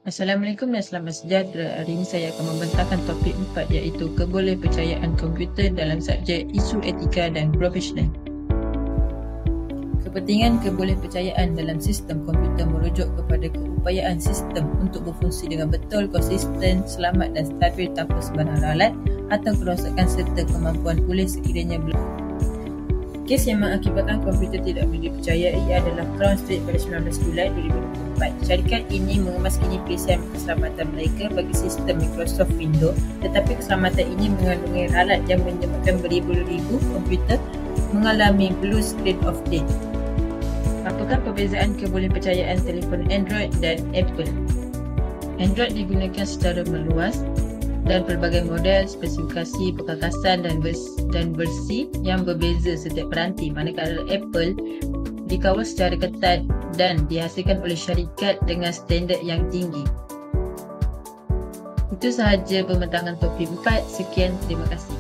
Assalamualaikum dan selamat sejahtera. Hari ini saya akan membentangkan topik 4 iaitu kebolehpercayaan komputer dalam subjek isu etika dan profesional. Kepentingan kebolehpercayaan dalam sistem komputer merujuk kepada keupayaan sistem untuk berfungsi dengan betul, konsisten, selamat dan stabil tanpa sebarang ralat atau kerosakan serta kemampuan pulih sekiranya berlaku. Kes yang mengakibatkan komputer tidak boleh dipercayai adalah Crown Street pada 19 Julai 2024. Syarikat ini mengemas kini pilihan keselamatan mereka bagi sistem Microsoft Windows, tetapi keselamatan ini mengandungi ralat yang menyebabkan beribu-ribu komputer mengalami blue screen of death. Apakah perbezaan kebolehpercayaan telefon Android dan Apple? Android digunakan secara meluas dan pelbagai model, spesifikasi, perkakasan dan versi yang berbeza setiap peranti, manakala Apple dikawal secara ketat dan dihasilkan oleh syarikat dengan standard yang tinggi. Itu sahaja pembentangan topik 4. Sekian, terima kasih.